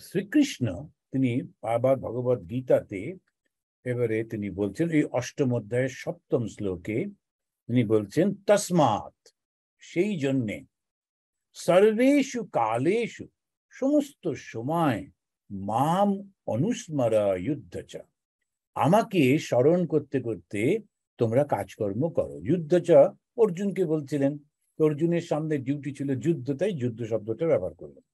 শ্রীকৃষ্ণ তিনি আবার ভগবত গীতাতে এবারে তিনি বলছেন এই অষ্টম অধ্যায়ের সপ্তম শ্লোকে তিনি বলছেন তসমাৎ, সেই জন্যে সর্বেষু কালেষু, সমস্ত সময় মাম অনুস্মরা যুদ্ধচ, আমাকে স্মরণ করতে করতে তোমরা কাজকর্ম করো। যুদ্ধচ অর্জুনকে বলছিলেন, অর্জুনের সামনে ডিউটি ছিল যুদ্ধ, তাই যুদ্ধ শব্দটা ব্যবহার করলেন।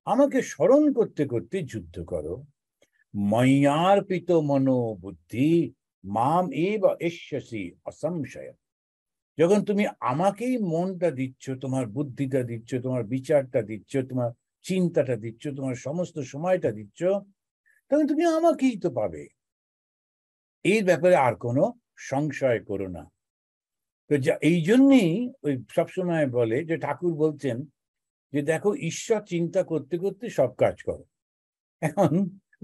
আমাকে স্মরণ করতে করতে যুদ্ধ করো। ময়্যার্পিত মনো বুদ্ধি মাম এব এষ্যসি অসংশয়, যখন তুমি আমাকেই মনটা দিচ্ছ, তোমার বুদ্ধিটা দিচ্ছ, তোমার বিচারটা দিচ্ছ, তোমার চিন্তাটা দিচ্ছ, তোমার সমস্ত সময়টা দিচ্ছ, তখন তুমি আমাকেই তো পাবে। এই ব্যাপারে আর কোনো সংশয় করো না। তো এই জন্যেই ওই সবসময় বলে যে ঠাকুর বলছেন যে দেখো, ঈশ্বর চিন্তা করতে করতে সব কাজ করো। এখন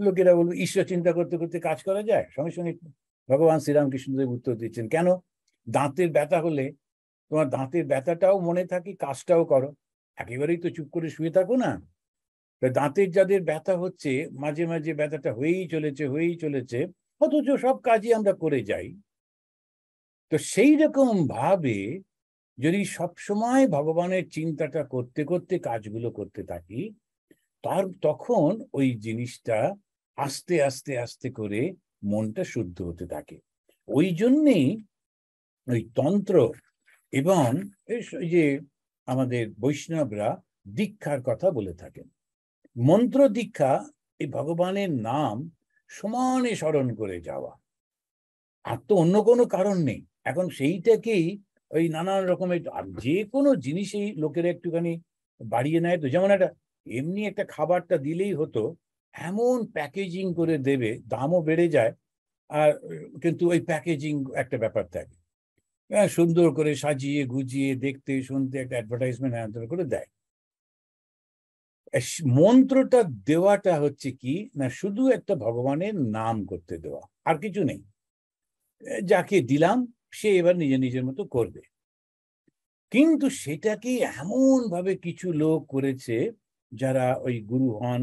লোকেরা বলবে ঈশ্বর চিন্তা করতে করতে কাজ করা যায়? সঙ্গে সঙ্গে ভগবান শ্রীরামকৃষ্ণদেব উত্তর দিচ্ছেন, কেন? দাঁতের ব্যথা হলে তোমার দাঁতের ব্যথাটাও মনে থাকে, কাজটাও করো। একেবারেই তো চুপ করে শুয়ে থাকো না। দাঁতের যাদের ব্যথা হচ্ছে, মাঝে মাঝে ব্যথাটা হয়েই চলেছে, অথচ সব কাজই আমরা করে যাই। তো সেই রকম ভাবে যদি সবসময় ভগবানের চিন্তাটা করতে করতে কাজগুলো করতে থাকি, তখন ওই জিনিসটা আস্তে আস্তে আস্তে করে মনটা শুদ্ধ হতে থাকে। ওই জন্যেই ওই তন্ত্র এবং এই যে আমাদের বৈষ্ণবরা দীক্ষার কথা বলে থাকেন। মন্ত্র দীক্ষা এই ভগবানের নাম সমানে স্মরণ করে যাওয়া, আর তো অন্য কোনো কারণ নেই। এখন সেইটাকেই ওই নানান রকমের যে কোনো জিনিসেই লোকেরা একটুখানি বাড়িয়ে নেয়। তো যেমন এমনি একটা খাবারটা দিলেই হতো, এমন প্যাকেজিং করে দেবে, দামও বেড়ে যায়, আর কিন্তু ওই প্যাকেজিং একটা ব্যাপার থাকে, সুন্দর করে সাজিয়ে গুজিয়ে দেখতে শুনতে একটা অ্যাডভার্টাইজমেন্ট করে দেয়। মন্ত্রটা দেওয়াটা হচ্ছে কি না, শুধু একটা ভগবানের নাম করতে দেওয়া, আর কিছু নেই। যাকে দিলাম সে এবার নিজের মতো করবে। কিন্তু সেটাকে এমন ভাবে কিছু লোক করেছে যারা ওই গুরু হন,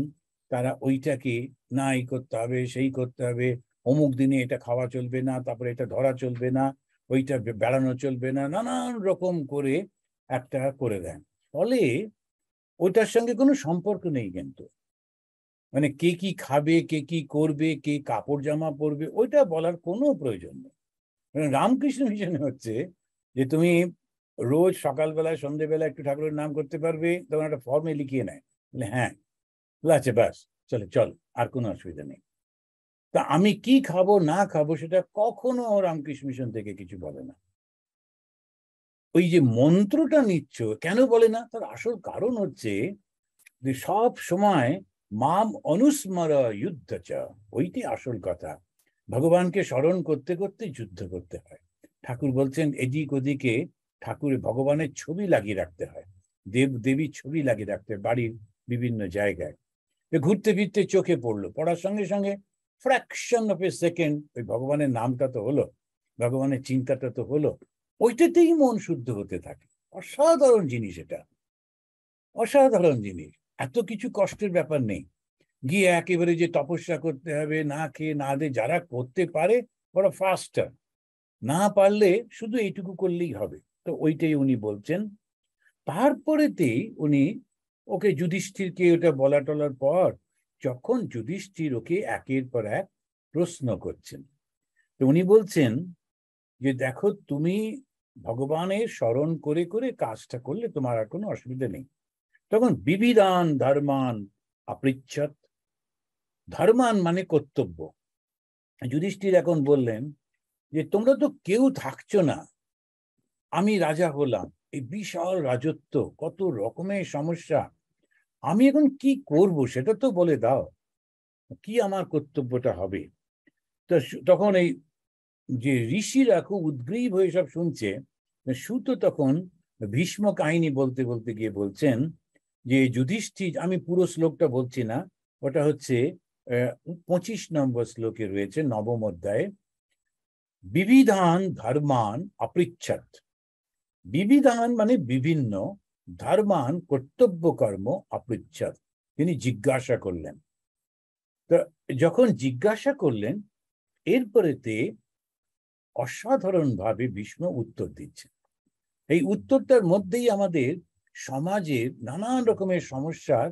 তারা ওইটাকে না এই করতে হবে, সেই করতে হবে, অমুক দিনে এটা খাওয়া চলবে না, তারপরে এটা ধরা চলবে না, ওইটা বেড়ানো চলবে না, নানান রকম করে একটা করে দেন। ফলে ওইটার সঙ্গে কোনো সম্পর্ক নেই। কিন্তু মানে কে কি খাবে, কে কি করবে, কে কাপড় জামা পরবে, ওইটা বলার কোনো প্রয়োজন নেই। রামকৃষ্ণ মিশনে হচ্ছে যে তুমি রোজ সকালবেলায় সন্ধ্যেবেলা একটু ঠাকুরের নাম করতে পারবে, তখন একটা ফর্মে লিখিয়ে নেয়, বলে হ্যাঁ আছে, ব্যাস চল, আর কোনো অসুবিধা নেই। তা আমি কি খাবো না খাবো সেটা কখনো রামকৃষ্ণ মিশন থেকে কিছু বলে না। ওই যে মন্ত্রটা নিচ্ছ, কেন বলে না? তার আসল কারণ হচ্ছে যে সব সময় মাম অনুস্মর যুদ্ধচ, ওইটি আসল কথা। ভগবানকে স্মরণ করতে করতে যুদ্ধ করতে হয়। ঠাকুর বলছেন এদিক ওদিকে ঠাকুরের ভগবানের ছবি লাগিয়ে রাখতে হয়, দেব দেবীর ছবি লাগিয়ে রাখতে হয় বাড়ির বিভিন্ন জায়গায়। ঘুরতে ফিরতে চোখে পড়লো, পড়ার সঙ্গে সঙ্গে ফ্র্যাকশন অফ এ সেকেন্ড ওই ভগবানের নামটা তো হলো, ভগবানের চিন্তাটা তো হলো, ওইটাতেই মন শুদ্ধ হতে থাকে। অসাধারণ জিনিস এটা, অসাধারণ জিনিস। এত কিছু কষ্টের ব্যাপার নেই। গিয়ে একেবারে যে তপস্যা করতে হবে না খেয়ে না দিয়ে, যারা করতে পারে বড় ফাস্টার, না পারলে শুধু এইটুকু করলেই হবে। তো ওইটাই উনি বলছেন। তারপরেতেই উনি ওকে যুধিষ্ঠিরকে ওটা বলা টলার পর, যখন যুধিষ্ঠির ওকে একের পর এক প্রশ্ন করছেন, তো উনি বলছেন যে দেখো, তুমি ভগবানের স্মরণ করে করে কাজটা করলে তোমার আর কোনো অসুবিধা নেই। তখন বিবিধান ধর্মান আপৃচ্ছৎ, ধর্মান মানে কর্তব্য। যুধিষ্ঠির এখন বললেন যে তোমরা তো কেউ থাকছো না, আমি রাজা হলাম, এই বিশাল রাজত্ব, কত রকমের সমস্যা, আমি এখন কি করব সেটা তো বলে দাও, কি আমার কর্তব্যটা হবে। তো তখন এই যে ঋষিরা খুব উদ্গ্রীব হয়ে সব শুনছে, সুত তখন ভীষ্ম কাহিনী বলতে বলতে গিয়ে বলছেন যে যুধিষ্ঠির, আমি পুরো শ্লোকটা বলছি না, ওটা হচ্ছে 25 নম্বর শ্লোকে রয়েছে, নবম অধ্যায়ে, বিবিধান ধর্মান অপৃচ্ছৎ, বিবিধান মানে বিভিন্ন, ধর্মান কর্তব্য কর্ম অপৃচ্ছৎ, তিনি জিজ্ঞাসা করলেন। তো যখন জিজ্ঞাসা করলেন, এরপরেতে অসাধারণভাবে ভীষ্ম উত্তর দিচ্ছেন। এই উত্তরটার মধ্যেই আমাদের সমাজের নানান রকমের সমস্যার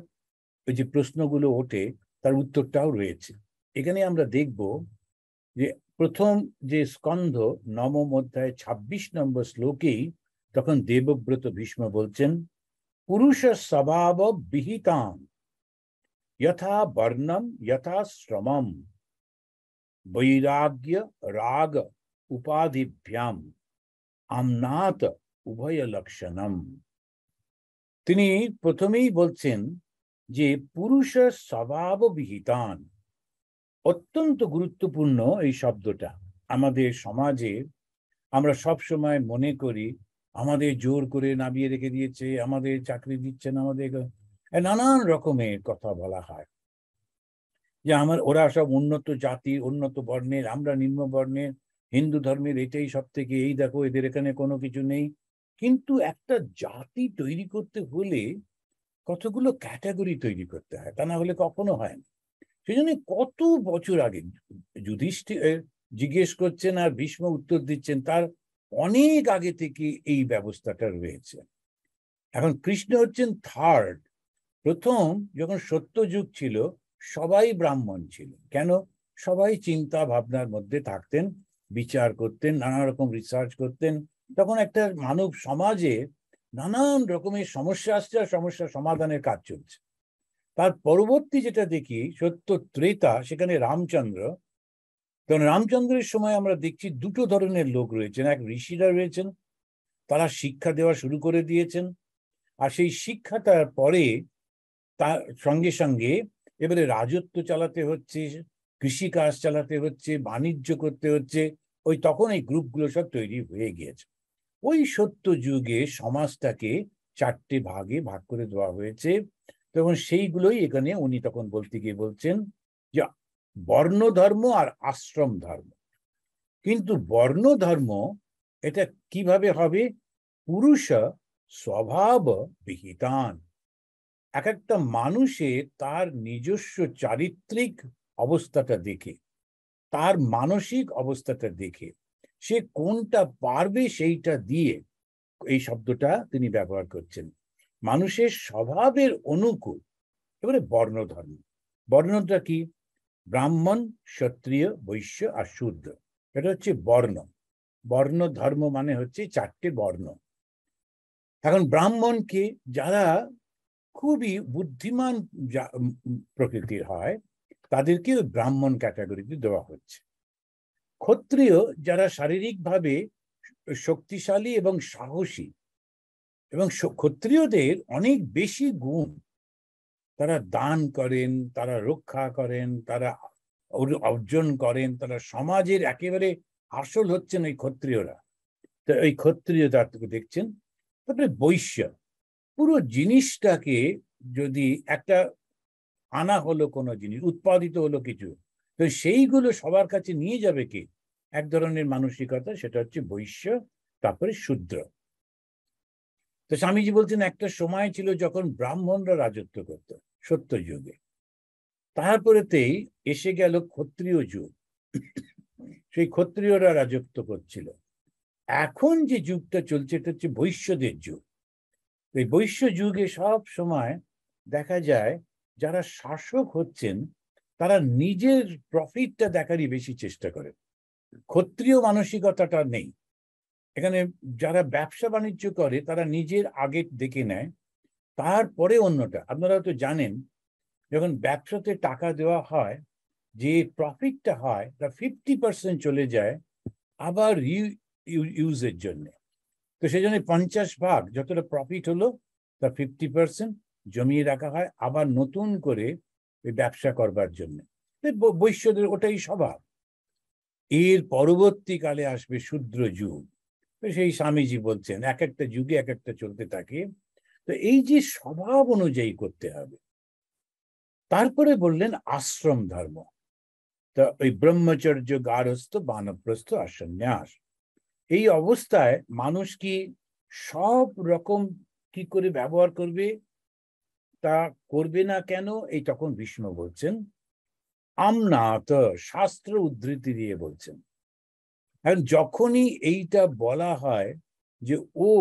ওই যে প্রশ্নগুলো ওঠে তার উত্তরটাও রয়েছে। এখানে আমরা দেখব যে প্রথম যে স্কন্ধ নবম অধ্যায় 26 নম্বর শ্লোকেই তখন দেবব্রত ভীষ্ম বলছেন, পুরুষ স্বভাব বিহিতাম যথা বর্ণম যথা শ্রমম বৈরাগ্য রাগ উপাধিভ্যাম আমনাত উভয় লক্ষণম। তিনি প্রথমেই বলছেন যে পুরুষ স্বভাব বিহিতান, অত্যন্ত গুরুত্বপূর্ণ এই শব্দটা। আমাদের সমাজে আমরা সব সময় মনে করি আমাদের জোর করে নামিয়ে রেখে দিয়েছে, আমাদের চাকরি দিচ্ছেন, আমাদের নানান রকমের কথা বলা হয় যে ওরা সব উন্নত জাতি, উন্নত বর্ণের, আমরা নিম্ন বর্ণের, হিন্দু ধর্মের এটাই সব থেকে, এই দেখো এদের এখানে কোনো কিছু নেই। কিন্তু একটা জাতি তৈরি করতে হলে কতগুলো ক্যাটাগরি তৈরি করতে হয়, তা না হলে কখনো হয় না। সেই জন্য কত বছর আগে যুধিষ্ঠির জিজ্ঞেস করছেন আর ভীষ্ম উত্তর দিচ্ছেন, তার অনেক আগে থেকে এই ব্যবস্থাটা রয়েছে। এখন কৃষ্ণ হচ্ছেন থার্ড। প্রথম যখন সত্যযুগ ছিল সবাই ব্রাহ্মণ ছিল। কেন? সবাই চিন্তা ভাবনার মধ্যে থাকতেন, বিচার করতেন, নানা রকম রিসার্চ করতেন। তখন একটা মানব সমাজে নানান রকমের সমস্যা আসছে আর সমস্যা সমাধানের কাজ চলছে। তার পরবর্তী যেটা দেখি সত্য ত্রেতা, সেখানে রামচন্দ্র। তখন রামচন্দ্রের সময় আমরা দেখছি দুটো ধরনের লোক রয়েছেন। এক ঋষিরা রয়েছেন, তারা শিক্ষা দেওয়া শুরু করে দিয়েছেন, আর সেই শিক্ষাটার পরে তার সঙ্গে সঙ্গে এবারে রাজত্ব চালাতে হচ্ছে, কৃষিকাজ চালাতে হচ্ছে, বাণিজ্য করতে হচ্ছে। ওই তখন এই গ্রুপগুলো সব তৈরি হয়ে গিয়েছে। ওই সত্য যুগে সমাজটাকে চারটে ভাগে ভাগ করে দেওয়া হয়েছে। তখন সেইগুলোই এখানে উনি তখন বলতে গিয়ে বলছেন যে বর্ণ ধর্ম আর আশ্রম ধর্ম। কিন্তু বর্ণ ধর্ম এটা কিভাবে হবে? পুরুষ স্বভাব বিহিতান। এক একটা মানুষের তার নিজস্ব চারিত্রিক অবস্থাটা দেখে, তার মানসিক অবস্থাটা দেখে সে কোনটা পারবে সেইটা দিয়ে এই শব্দটা তিনি ব্যবহার করছেন। মানুষের স্বভাবের অনুকূল এবারে বর্ণধর্ম। বর্ণটা কি? ব্রাহ্মণ, ক্ষত্রিয়, বৈশ্য আর শূদ্র, এটা হচ্ছে বর্ণ। বর্ণ ধর্ম মানে হচ্ছে চারটে বর্ণ। এখন ব্রাহ্মণকে যারা খুবই বুদ্ধিমান প্রকৃতির হয় তাদেরকে ব্রাহ্মণ ক্যাটাগরিতে দেওয়া হচ্ছে। ক্ষত্রিয় যারা শারীরিকভাবে শক্তিশালী এবং সাহসী, এবং ক্ষত্রিয়দের অনেক বেশি গুণ, তারা দান করেন, তারা রক্ষা করেন, তারা অর্জন করেন, তারা সমাজের একেবারে আসল হচ্ছেন ওই ক্ষত্রিয়রা। তো এই ক্ষত্রিয়তা দেখছেন। তারপরে বৈশ্য, পুরো জিনিসটাকে যদি একটা আনা হলো, কোনো জিনিস উৎপাদিত হলো কিছু, তো সেইগুলো সবার কাছে নিয়ে যাবে কে? এক ধরনের মানসিকতা, সেটা হচ্ছে বৈশ্য। তারপরে শূদ্র। তো স্বামীজি বলছেন একটা সময় ছিল যখন ব্রাহ্মণরা রাজত্ব করত সত্য যুগে, তারপরেতেই এসে গেল ক্ষত্রিয় যুগ, সেই ক্ষত্রিয়রা রাজত্ব করছিল। এখন যে যুগটা চলছে এটা হচ্ছে বৈশ্যদের যুগ। এই বৈশ্য যুগে সব সময় দেখা যায় যারা শাসক হচ্ছেন তারা নিজের প্রফিটটা দেখারই বেশি চেষ্টা করে, ক্ষত্রিয় মানসিকতাটা নেই এখানে। যারা ব্যবসা বাণিজ্য করে তারা নিজের আগে দেখে নেয়, তারপরে অন্যটা। আপনারা তো জানেন যখন ব্যবসাতে টাকা দেওয়া হয়, যে প্রফিটটা হয় তা 50% চলে যায় আবার ইউজের জন্য। তো সেই জন্য 50 ভাগ যতটা প্রফিট হলো তার 50% জমিয়ে রাখা হয় আবার নতুন করে ব্যবসা করবার জন্য। বৈশ্যদের ওটাই স্বভাব। এর পরবর্তীকালে আসবে শূদ্র যুগ। সেই স্বামীজি বলছেন এক একটা যুগে এক একটা চলতে থাকে। তো এই যে স্বভাব অনুযায়ী করতে হবে। তারপরে বললেন আশ্রম ধর্ম। তা ওই ব্রহ্মচর্য, গার্হস্থ, বানপ্রস্থ আর সন্ন্যাস। এই অবস্থায় মানুষ কি সব রকম কি করে ব্যবহার করবে, তা করবে না কেন? এই তখন ভীষ্ম বলছেন আমনাথ, শাস্ত্র উদ্ধৃতি দিয়ে বলছেন। এখন যখনই এইটা বলা হয় যে ও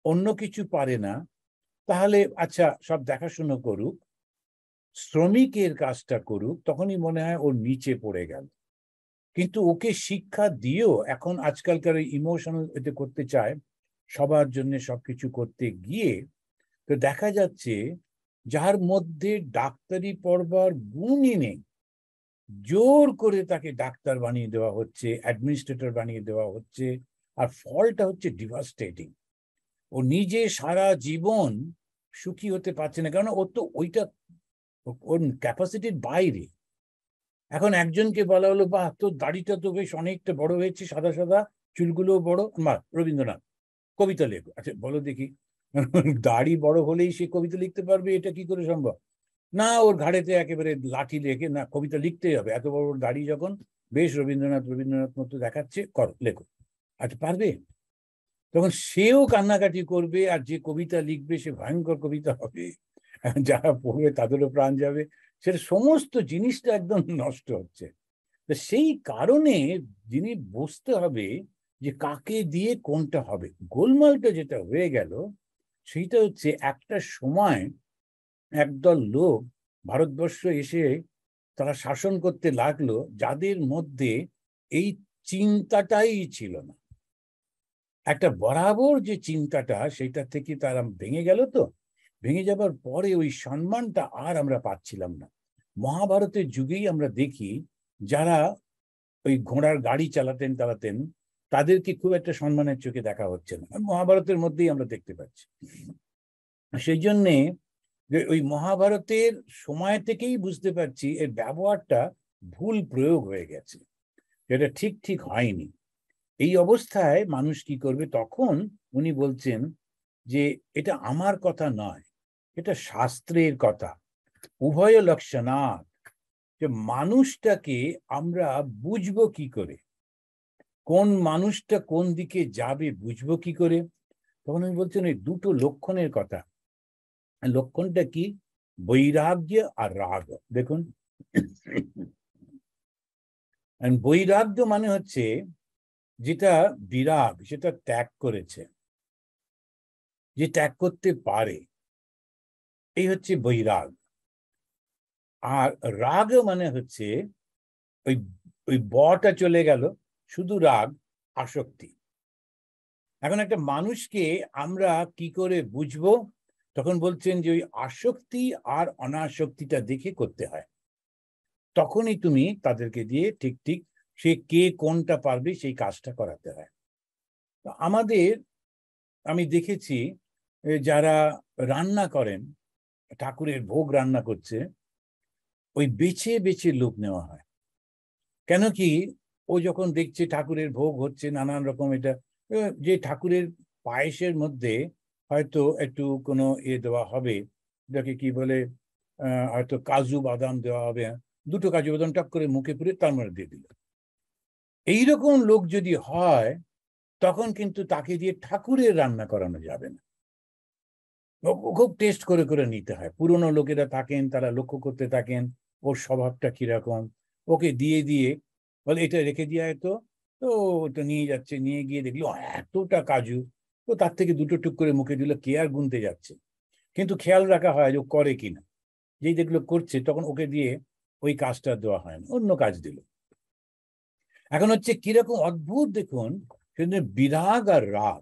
অন্য কিছু পারে না, তাহলে আচ্ছা সব দেখাশুনো করুক, শ্রমিকের কাজটা করুক, তখনই মনে হয় ওর নিচে পড়ে গেল। কিন্তু ওকে শিক্ষা দিয়েও এখন আজকালকার ইমোশনাল এতে করতে চায়, সবার জন্য সবকিছু করতে গিয়ে তো দেখা যাচ্ছে যার মধ্যে ডাক্তারি পড়বার গুণই নেই, জোর করে তাকে ডাক্তার বানিয়ে দেওয়া হচ্ছে, অ্যাডমিনিস্ট্রেটর বানিয়ে দেওয়া হচ্ছে। আর ফলটা হচ্ছে ডিভাস্টেটিং। ও নিজে সারা জীবন সুখী হতে পারছে না, কারণ ও তো ওইটা ওর ক্যাপাসিটির বাইরে। এখন একজনকে বলা হলো, বাহ তোর দাড়িটা তো বেশ অনেকটা বড় হয়েছে, সাদা সাদা, চুলগুলো বড়, মা রবীন্দ্রনাথ কবিতা লেখো। আচ্ছা বলো দেখি, দাড়ি বড় হলেই সে কবিতা লিখতে পারবে? এটা কি করে সম্ভব? না, ওর ঘাড়েতে একেবারে লাঠি রেখে না, কবিতা লিখতেই হবে, এত বড় দাড়ি যখন, বেশ রবীন্দ্রনাথ রবীন্দ্রনাথ মতো দেখাচ্ছে, করো লেখো। আচ্ছা পারবে? তখন সেও কান্নাকাটি করবে, আর যে কবিতা লিখবে সে ভয়ঙ্কর কবিতা হবে, যারা পড়বে তাদেরও প্রাণ যাবে, সেটা সমস্ত জিনিসটা একদম নষ্ট হচ্ছে। তো সেই কারণে যিনি বুঝতে হবে যে কাকে দিয়ে কোনটা হবে। গোলমালটা যেটা হয়ে গেল সেইটা হচ্ছে, একটা সময় একদল লোক ভারতবর্ষ এসে তারা শাসন করতে লাগলো, যাদের মধ্যে এই চিন্তাটাই ছিল না। একটা বরাবর যে চিন্তাটা, সেটা থেকে তারা ভেঙে গেল। তো ভেঙে যাবার পরে ওই সম্মানটা আর আমরা পাচ্ছিলাম না। মহাভারতের যুগেই আমরা দেখি, যারা ওই ঘোড়ার গাড়ি চালাতেন তাদেরকে খুব একটা সম্মানের চোখে দেখা হচ্ছে না, মহাভারতের মধ্যেই আমরা দেখতে পাচ্ছি। সেই জন্যে যে ওই মহাভারতের সময় থেকেই বুঝতে পারছি এর ব্যবহারটা ভুল প্রয়োগ হয়ে গেছে, এটা ঠিক ঠিক হয়নি। এই অবস্থায় মানুষ কি করবে? তখন উনি বলছেন যে এটা আমার কথা নয়, এটা শাস্ত্রের কথা। উভয় লক্ষণাৎ, যে মানুষটাকে আমরা বুঝবো কি করে, কোন মানুষটা কোন দিকে যাবে বুঝবো কি করে? তখন উনি বলছেন ওই দুটো লক্ষণের কথা। লক্ষণটা কি? বৈরাগ্য আর রাগ। দেখুন, বৈরাগ্য মানে হচ্ছে যেটা বিরাগ, সেটা ত্যাগ করেছে, যে ত্যাগ করতে পারে, এই হচ্ছে বৈরাগ। আর রাগ মানে হচ্ছে ওই ওই বটা চলে গেল, শুধু রাগ, আসক্তি। এখন একটা মানুষকে আমরা কি করে বুঝবো? তখন বলছেন যে ওই আসক্তি আর অনাসক্তিটা দেখে করতে হয়, তখনই তুমি তাদেরকে দিয়ে ঠিক ঠিক সে কে কোনটা পারবে সেই কাজটা করাতে হয়। আমাদের, আমি দেখেছি যারা রান্না করেন, ঠাকুরের ভোগ রান্না করছে, ওই বেছে বেছে লোক নেওয়া হয়। কেন কি? ও যখন দেখছে ঠাকুরের ভোগ হচ্ছে নানান রকম, এটা যে ঠাকুরের পায়েসের মধ্যে হয়তো একটু কোনো দেওয়া হবে, যাকে কি বলে, হয়তো কাজু বাদাম দেওয়া হবে, দুটো কাজু বাদাম টক করে মুখে পুরে তার মধ্যে দিয়ে দিল। এইরকম লোক যদি হয়, তখন কিন্তু তাকে দিয়ে ঠাকুরের রান্না করানো যাবে না। খুব টেস্ট করে করে নিতে হয়। পুরনো লোকেরা থাকেন, তারা লক্ষ্য করতে থাকেন ওর স্বভাবটা কিরকম, ওকে দিয়ে দিয়ে বলে এটা রেখে দিয়ে হয়তো, তো ওটা নিয়ে যাচ্ছে, নিয়ে গিয়ে দেখলো এতটা কাজু, তো তার থেকে দুটো টুক করে মুখে দিল, কে আর গুনতে যাচ্ছে? কিন্তু খেয়াল রাখা হয় যে ও করে কিনা। যেই দেখলো করছে, তখন ওকে দিয়ে ওই কাজটা দেওয়া হয় না, অন্য কাজ দিল। এখন হচ্ছে কিরকম অদ্ভুত দেখুন, সেজন্য বিরাগ আর রাগ,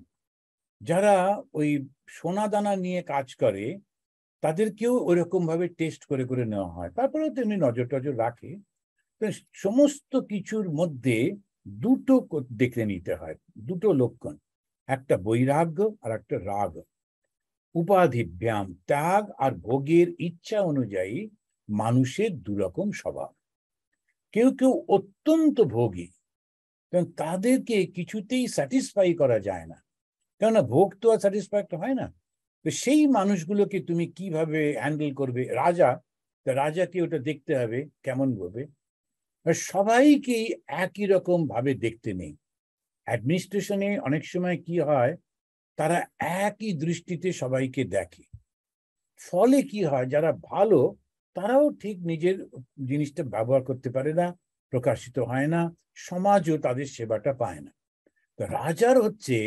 যারা ওই সোনা দানা নিয়ে কাজ করে তাদেরকেও ওইরকম ভাবে টেস্ট করে করে নেওয়া হয়, তারপরেও তেমনি নজর টজর রাখে। সমস্ত কিছুর মধ্যে দুটো দেখে নিতে হয়, দুটো লক্ষণ, একটা বৈরাগ্য আর একটা রাগ। উপাধিভ্যাম, ত্যাগ আর ভোগের ইচ্ছা অনুযায়ী মানুষের দুরকম স্বভাব। কেউ কেউ অত্যন্ত ভোগী, কারণ তাদেরকে কিছুতেই স্যাটিসফাই করা যায় না, কেননা ভোগ তো আর স্যাটিসফাই হয় না। তো সেই মানুষগুলোকে তুমি কিভাবে হ্যান্ডেল করবে? রাজা, রাজাকে ওটা দেখতে হবে কেমন ভাবে। সবাইকেই একই রকম ভাবে দেখতে নেই। অ্যাডমিনিস্ট্রেশনে অনেক সময় কি হয়, তারা একই দৃষ্টিতে সবাইকে দেখে। ফলে কি হয়, যারা ভালো তারাও ঠিক নিজের জিনিসটা ব্যবহার করতে পারে না, প্রকাশিত হয় না, সমাজও তাদের সেবাটা পায় না। তো রাজার হচ্ছে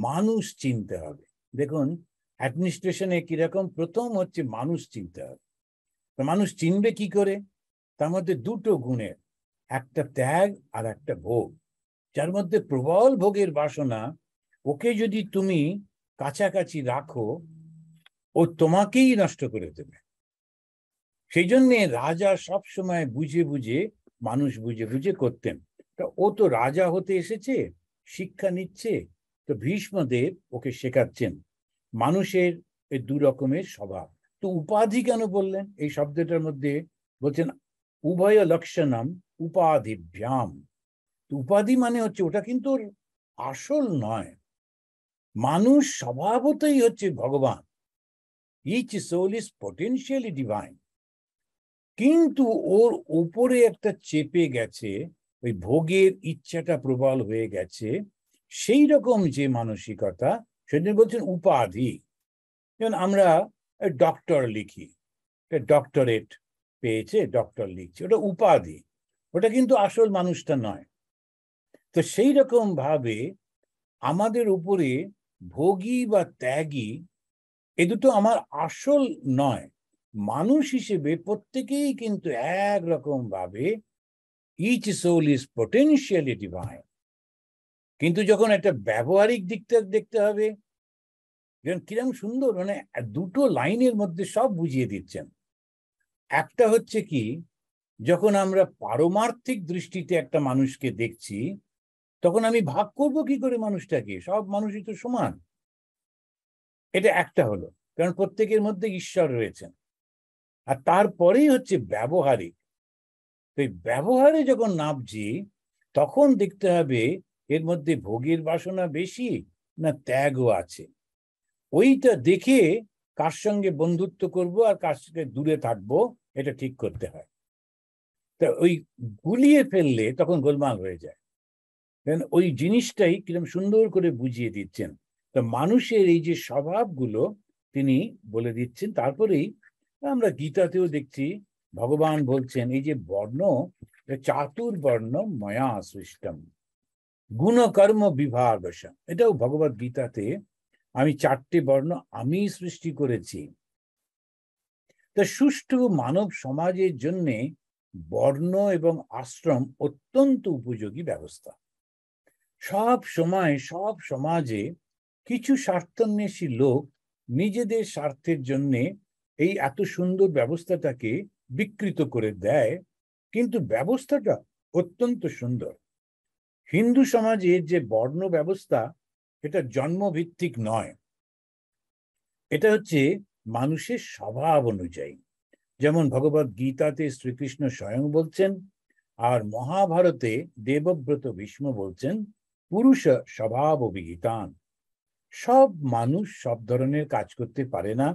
মানুষ চিনতে হবে। দেখুন অ্যাডমিনিস্ট্রেশনে কিরকম, প্রথম হচ্ছে মানুষ চিনতে হবে। তো মানুষ চিনবে কি করে? তার মধ্যে দুটো গুণের, একটা ত্যাগ আর একটা ভোগ। যার মধ্যে প্রবল ভোগের বাসনা, ওকে যদি তুমি কাছাকাছি রাখো, ও তোমাকেই নষ্ট করে দেবে। সেই জন্যে রাজা সব সময় বুঝে বুঝে, মানুষ বুঝে বুঝে করতেন। তা ও তো রাজা হতে এসেছে, শিক্ষা নিচ্ছে, তো ভীষ্মদেব ওকে শেখাচ্ছেন মানুষের এই দু রকমের স্বভাব। তো উপাধি কেন বললেন? এই শব্দটার মধ্যে বলছেন উভয় লক্ষণম উপাধিভ্যাম। উপাধি মানে হচ্ছে ওটা কিন্তু ওর আসল নয়। মানুষ স্বভাবতই হচ্ছে ভগবান, each soul is potentially divine, কিন্তু ওর উপরে একটা চেপে গেছে, ওই ভোগের ইচ্ছাটা প্রবল হয়ে গেছে। সেই রকম যে মানসিকতা, সেদিন বলছেন উপাধি। যেমন আমরা ডক্টর লিখি, ডক্টরেট পেয়েছে, ডক্টর লিখছে, ওটা উপাধি, ওটা কিন্তু আসল মানুষটা নয়। তো সেই রকম ভাবে আমাদের উপরে ভোগী বা ত্যাগী, এ দুটো আমার আসল নয়। মানুষ হিসেবে প্রত্যেকেই কিন্তু একরকম ভাবে each soul is potentially divine. কিন্তু যখন একটা ব্যবহারিক দিকটা দেখতে হবে, যেমন কিরম সুন্দর, মানে দুটো লাইনের মধ্যে সব বুঝিয়ে দিচ্ছেন। একটা হচ্ছে কি, যখন আমরা পারমার্থিক দৃষ্টিতে একটা মানুষকে দেখছি, তখন আমি ভাগ করব কি করে মানুষটাকে? সব মানুষই তো সমান। এটা একটা হলো, কারণ প্রত্যেকের মধ্যে ঈশ্বর রয়েছেন। আর তারপরেই হচ্ছে ব্যবহারিক। তো এই ব্যবহারে যখন নামছি, তখন দেখতে হবে এর মধ্যে ভোগের বাসনা বেশি না ত্যাগও আছে। ওইটা দেখে কার সঙ্গে বন্ধুত্ব করব আর কার সঙ্গে দূরে থাকবো, এটা ঠিক করতে হয়। তা ওই গুলিয়ে ফেললে তখন গোলমাল হয়ে যায়। ওই জিনিসটাই কিরকম সুন্দর করে বুঝিয়ে দিচ্ছেন। তো মানুষের এই যে স্বভাবগুলো তিনি বলে দিচ্ছেন। তারপরেই আমরা গীতাতেও দেখছি ভগবান বলছেন এই যে বর্ণ, চাতুর্বর্ণ ময়া সৃষ্টম গুণকর্ম বিভাগসম। এটাও ভগবদ গীতাতে, আমি চারটে বর্ণ আমি সৃষ্টি করেছি। তা সুষ্ঠু মানব সমাজের জন্যে বর্ণ এবং আশ্রম অত্যন্ত উপযোগী ব্যবস্থা। সব সময় সব সমাজে কিছু স্বার্থান্বেষী লোক নিজেদের স্বার্থের জন্য এই এত সুন্দর ব্যবস্থাটাকে বিকৃত করে দেয়, কিন্তু ব্যবস্থাটা অত্যন্ত সুন্দর। হিন্দু সমাজের যে বর্ণ ব্যবস্থা, এটা জন্মভিত্তিক নয়, এটা হচ্ছে মানুষের স্বভাব অনুযায়ী। যেমন ভগবদ গীতাতে শ্রীকৃষ্ণ স্বয়ং বলছেন, আর মহাভারতে দেবব্রত ভীষ্ম বলছেন পুরুষ স্বভাব অভিহিতান। সব মানুষ সব ধরনের কাজ করতে পারে না,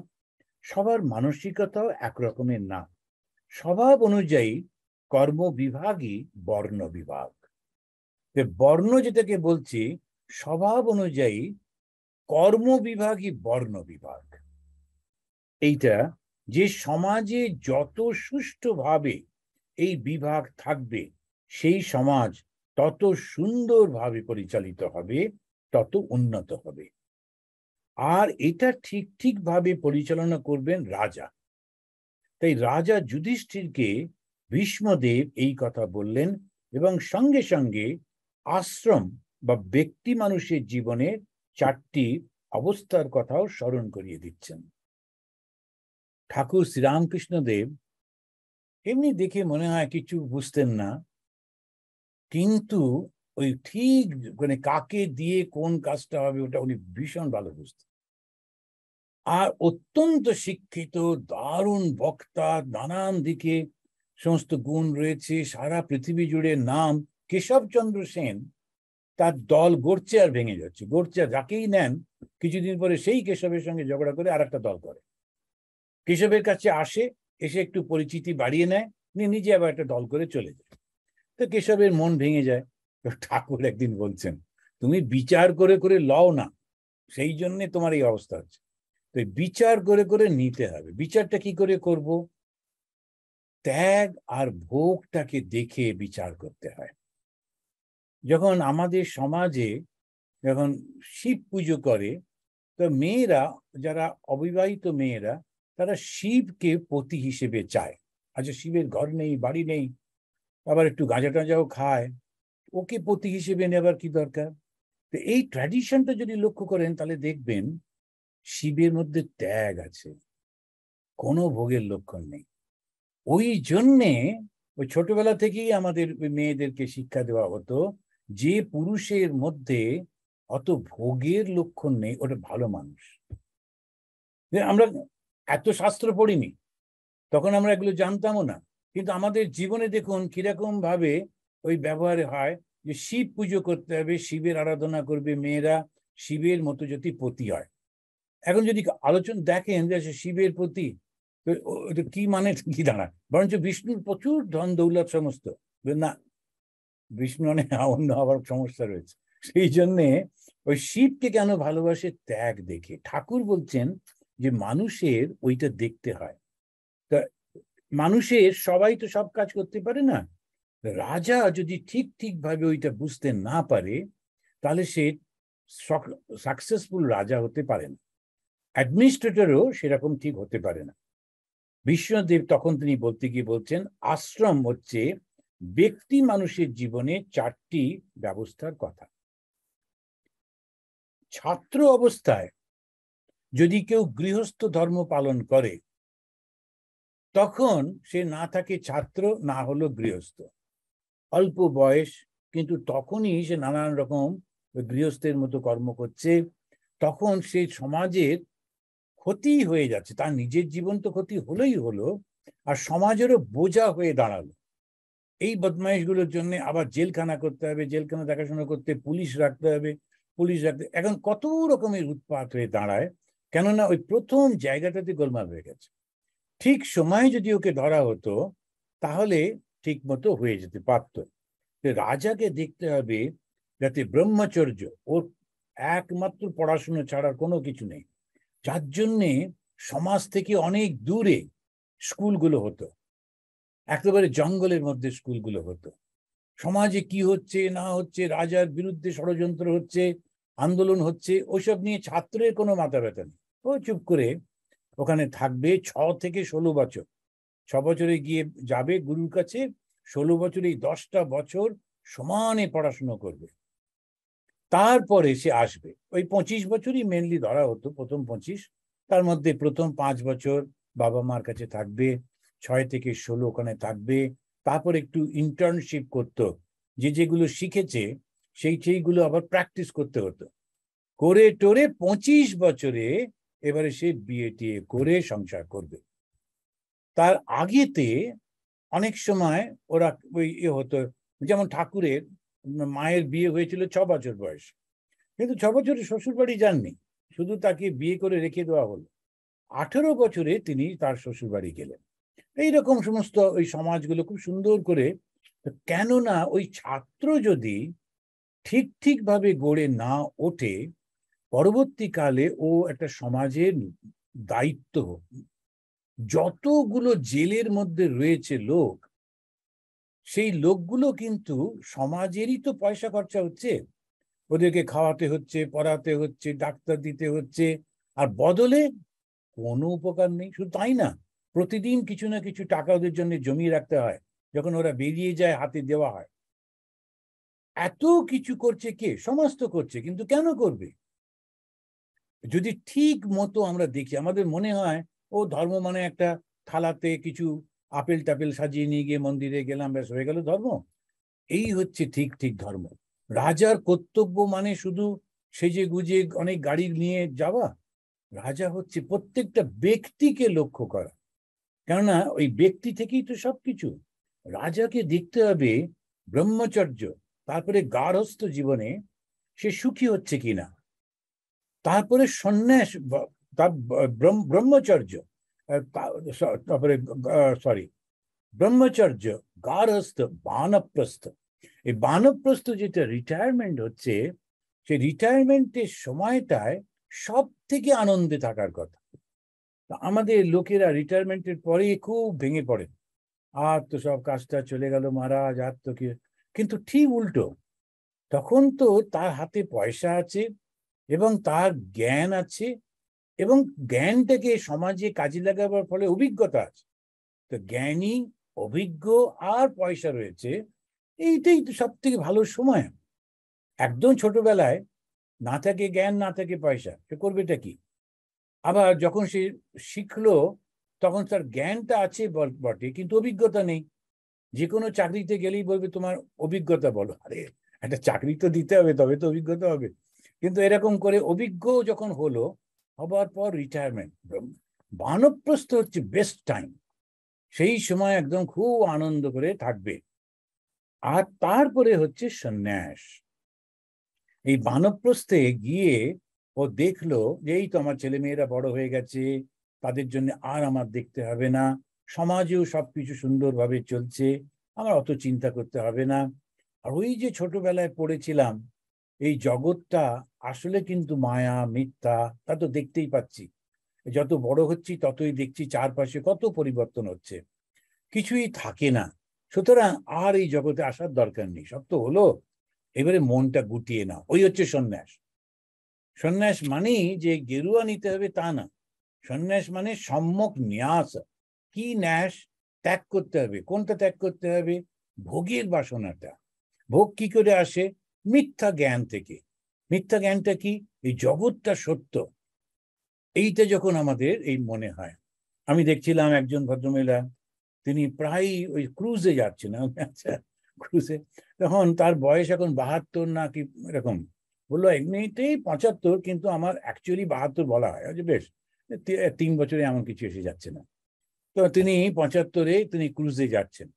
সবার মানসিকতাও একরকমের না। স্বভাব অনুযায়ী কর্ম বিভাগই বর্ণ বিভাগ। বর্ণ যেটাকে বলছি, স্বভাব অনুযায়ী কর্ম বিভাগই বর্ণ বিভাগ। এইটা যে সমাজে যত সুষ্ঠুভাবে এই বিভাগ থাকবে, সেই সমাজ তত সুন্দরভাবে পরিচালিত হবে, তত উন্নত হবে। আর এটা ঠিক ঠিকভাবে পরিচালনা করবেন রাজা। তাই রাজা যুধিষ্ঠিরকে ভীষ্মদেব এই কথা বললেন, এবং সঙ্গে সঙ্গে আশ্রম বা ব্যক্তি মানুষের জীবনের চারটি অবস্থার কথাও স্মরণ করিয়ে দিচ্ছেন। ঠাকুর শ্রীরামকৃষ্ণদেব এমনি দেখে মনে হয় কিছু বুঝতেন না, কিন্তু ওই ঠিক মানে কাকে দিয়ে কোন কাজটা হবে ওটা উনি ভীষণ ভালো বুঝতেন। আর অত্যন্ত শিক্ষিত, দারুণ বক্তা, নানান দিকে সমস্ত গুণ রয়েছে, সারা পৃথিবী জুড়ে নাম। কেশবচন্দ্র সেন, তার দল গড়ছে আর ভেঙে যাচ্ছে, গড়ছে আর যাকেই নেন কিছুদিন পরে সেই কেশবের সঙ্গে ঝগড়া করে আর একটা দল করে। কেশবের কাছে আসে, এসে একটু পরিচিতি বাড়িয়ে নেয়, নিজে আবার একটা দল করে চলে যায়। তো কেশবের মন ভেঙে যায়। তো ঠাকুর একদিন বলছেন, তুমি বিচার করে করে লও না, সেই জন্য তোমার এই অবস্থা হচ্ছে। তো বিচার করে করে নিতে হবে। বিচারটা কি করে করব? ত্যাগ আর ভোগটাকে দেখে বিচার করতে হয়। যখন আমাদের সমাজে যখন শিব পুজো করে, তো মেয়েরা, যারা অবিবাহিত মেয়েরা, তারা শিবকে পতি হিসেবে চায়। আচ্ছা, শিবের ঘর নেই, বাড়ি নেই, আবার একটু গাঁজা টাজাও খায়, ওকে পতি হিসেবে নেবার কি দরকার? তো এই ট্র্যাডিশনটা যদি লক্ষ্য করেন তাহলে দেখবেন শিবের মধ্যে ত্যাগ আছে, কোনো ভোগের লক্ষণ নেই। ওই জন্যে ওই ছোটবেলা থেকেই আমাদের মেয়েদেরকে শিক্ষা দেওয়া হতো যে পুরুষের মধ্যে অত ভোগের লক্ষণ নেই, ওটা ভালো মানুষ। আমরা এত শাস্ত্র পড়িনি, তখন আমরা এগুলো জানতামও না, কিন্তু আমাদের জীবনে দেখুন কিরকম ভাবে ওই ব্যবহারে হয় যে শিব পুজো করতে হবে, শিবের আরাধনা করবে মেয়েরা, শিবের মতো যদি পতি হয়। এখন যদি আলোচনা দেখেন যে শিবের প্রতি, কি মানে কি দাঁড়ায়? বরঞ্চ বিষ্ণুর প্রচুর ধন দৌলত সমস্ত, না, বিষ্ণু অনেক অন্য আবার সমস্যা রয়েছে। সেই জন্যে ওই শিবকে কেন ভালোবাসে? ত্যাগ দেখে। ঠাকুর বলছেন যে মানুষের ওইটা দেখতে হয়। তা মানুষের সবাই তো সব কাজ করতে পারে না। রাজা যদি ঠিক ঠিক ভাবে ওইটা বুঝতে না পারে, তাহলে সে সাকসেসফুল রাজা হতে পারে না, অ্যাডমিনিস্ট্রেটরও সেরকম ঠিক হতে পারে না। বিষ্ণুদেব তখন তিনি বলতে গিয়ে বলছেন, আশ্রম হচ্ছে ব্যক্তি মানুষের জীবনে 4টি ব্যবস্থার কথা। ছাত্র অবস্থায় যদি কেউ গৃহস্থ ধর্ম পালন করে, তখন সে না থাকে ছাত্র, না হলো গৃহস্থ। অল্প বয়স, কিন্তু তখনই সে নানান রকম গৃহস্থের মতো কর্ম করছে, তখন সে সমাজের ক্ষতি হয়ে যাচ্ছে। তার নিজের জীবন তো ক্ষতি হলোই হলো, আর সমাজেরও বোঝা হয়ে দাঁড়ালো। এই বদমাইশগুলোর জন্য আবার জেলখানা করতে হবে, জেলখানা দেখাশোনা করতে পুলিশ রাখতে হবে, পুলিশ রাখতে, এখন কত রকমের উৎপাত হয়ে দাঁড়ায়। কেননা ওই প্রথম জায়গাটাতে গোলমাল হয়ে গেছে। ঠিক সময়ে যদি ওকে ধরা হতো তাহলে ঠিক মতো হয়ে যেতে পারত। রাজাকে দেখতে হবে যাতে ব্রহ্মচর্য, ওর একমাত্র পড়াশুনো ছাড়ার কোনো কিছু নেই, যার জন্যে সমাজ থেকে অনেক দূরে স্কুলগুলো হতো, একেবারে জঙ্গলের মধ্যে স্কুলগুলো হতো। সমাজে কি হচ্ছে না হচ্ছে, রাজার বিরুদ্ধে ষড়যন্ত্র হচ্ছে, আন্দোলন হচ্ছে, ওইসব নিয়ে ছাত্রের কোনো মাথা ব্যথা নেই। ও চুপ করে ওখানে থাকবে 6 থেকে 16 বছর। 6 বছরে গিয়ে যাবে গুরুর কাছে, 16 বছরে 10টা বছর সমানে পড়াশুনো করবে, তারপরে সে আসবে। ওই 25 বছরই মেনলি ধরা হতো, প্রথম 25। তার মধ্যে প্রথম 5 বছর বাবা মার কাছে থাকবে, 6 থেকে 16 ওখানে থাকবে, তারপর একটু ইন্টার্নশিপ করতো, যেগুলো শিখেছে সেইগুলো আবার প্র্যাকটিস করতে হতো, করে টোরে 25 বছরে এবারে সে বিয়ে টিয়ে করে সংসার করবে। তার আগেতে অনেক সময় ওরা ওই হতো, যেমন ঠাকুরের মায়ের বিয়ে হয়েছিল 6 বছর বয়স, কিন্তু 6 বছরে শ্বশুর বাড়ি যাননি, শুধু তাকে বিয়ে করে রেখে দেওয়া হলো। 18 বছরে তিনি তার শ্বশুর বাড়ি গেলেন। এইরকম সমস্ত ওই সমাজগুলো খুব সুন্দর করে, কেননা ওই ছাত্র যদি ঠিক ঠিক ভাবে গড়ে না ওঠে, পরবর্তীকালে ও একটা সমাজের দায়িত্ব, যতগুলো জেলের মধ্যে রয়েছে লোক, সেই লোকগুলো কিন্তু সমাজেরই তো পয়সা খরচা হচ্ছে, ওদেরকে খাওয়াতে হচ্ছে, পড়াতে হচ্ছে, ডাক্তার দিতে হচ্ছে, আর বদলে কোনো উপকার নেই। শুধু তাই না, প্রতিদিন কিছু না কিছু টাকা ওদের জন্য জমিয়ে রাখতে হয়, যখন ওরা বেরিয়ে যায় হাতে দেওয়া হয়। এত কিছু করছে কে? সমাজ তো করছে, কিন্তু কেন করবে? যদি ঠিক মতো আমরা দেখি, আমাদের মনে হয় ও ধর্ম মানে একটা থালাতে কিছু আপেল টাপেল সাজিয়ে নিয়ে গিয়ে মন্দিরে গেলাম, ব্যাস হয়ে গেল ধর্ম। এই হচ্ছে ঠিক ঠিক ধর্ম। রাজার কর্তব্য মানে শুধু সেজে গুজে অনেক গাড়ি নিয়ে যাওয়া? রাজা হচ্ছে প্রত্যেকটা ব্যক্তিকে লক্ষ্য করা, কেননা ওই ব্যক্তি থেকেই তো সবকিছু। রাজাকে দেখতে হবে ব্রহ্মচর্য, তারপরে গার্হস্থ জীবনে সে সুখী হচ্ছে কিনা, তারপরে সন্ন্যাস, তার ব্রহ্মচর্য, তারপরে সরি ব্রহ্মচর্য, গার্হস্থ, বানপ্রস্থ। এই বানপ্রস্থ যেটা রিটায়ারমেন্ট হচ্ছে, সেই রিটায়ারমেন্টের সময়টায় সব থেকে আনন্দে থাকার কথা। আমাদের লোকেরা রিটায়ারমেন্টের পরে খুব ভেঙে পড়ে, আর তো সব কাজটা চলে গেল মহারাজ, আর তো কি। কিন্তু ঠিক উল্টো, তখন তো তার হাতে পয়সা আছে এবং তার জ্ঞান আছে, এবং জ্ঞানটাকে সমাজে কাজে লাগাবার ফলে অভিজ্ঞতা আছে। তো জ্ঞানী, অভিজ্ঞ আর পয়সা রয়েছে, এইটাই তো সব থেকে ভালো সময়। একদম ছোটবেলায় না থাকে জ্ঞান, না থাকে পয়সা, সে করবেটা কি? আবার যখন সে শিখলো, তখন তার জ্ঞানটা আছে বটে, কিন্তু অভিজ্ঞতা নেই। যে কোনো চাকরিতে গেলেই বলবে তোমার অভিজ্ঞতা বলো। আরে একটা চাকরি তো দিতে হবে, তবে তো অভিজ্ঞতা হবে। কিন্তু এরকম করে অভিজ্ঞ যখন হলো, হবার পর রিটায়ারমেন্ট, বানপ্রস্থ হচ্ছে বেস্ট টাইম। সেই সময় একদম খুব আনন্দ করে থাকবে। আর তারপরে হচ্ছে সন্ন্যাস। এই বানপ্রস্থে গিয়ে ও দেখলো যে এই তো আমার ছেলে মেয়েরা বড় হয়ে গেছে, তাদের জন্য আর আমার দেখতে হবে না, সমাজেও সবকিছু সুন্দরভাবে চলছে, আমার অত চিন্তা করতে হবে না। আর ওই যে ছোটবেলায় পড়েছিলাম, এই জগৎটা আসলে কিন্তু মায়া, মিথ্যা, তা তো দেখতেই পাচ্ছি। যত বড় হচ্ছি ততই দেখছি চারপাশে কত পরিবর্তন হচ্ছে, কিছুই থাকে না। সুতরাং আর এই জগতে আসার দরকার নেই, সব তো হলো, এবারে মনটা গুটিয়ে না। ওই হচ্ছে সন্ন্যাস। সন্ন্যাস মানেই যে গেরুয়া নিতে হবে তা না। সন্ন্যাস মানে সম্যক ন্যাস। কি ন্যাস? ত্যাগ করতে হবে। কোনটা ত্যাগ করতে হবে? ভোগের বাসনাটা। ভোগ কি করে আসে? মিথ্যা জ্ঞান থেকে। মিথ্যা জ্ঞানটা কি? এই জগৎটা সত্য, এইটা যখন আমাদের এই মনে হয়। আমি দেখছিলাম একজন ভদ্রমহিলা, তিনি প্রায় ওই ক্রুজে যাচ্ছেন। আচ্ছা, ক্রুজে, তখন তার বয়স এখন 72 না কি এরকম। বললো এমনিতেই 75, কিন্তু আমার অ্যাকচুয়ালি 72 বলা হয়। বেশ, 3 বছরে এমন কিছু এসে যাচ্ছে না। তো তিনি 75-এ তিনি ক্রুজে যাচ্ছেন।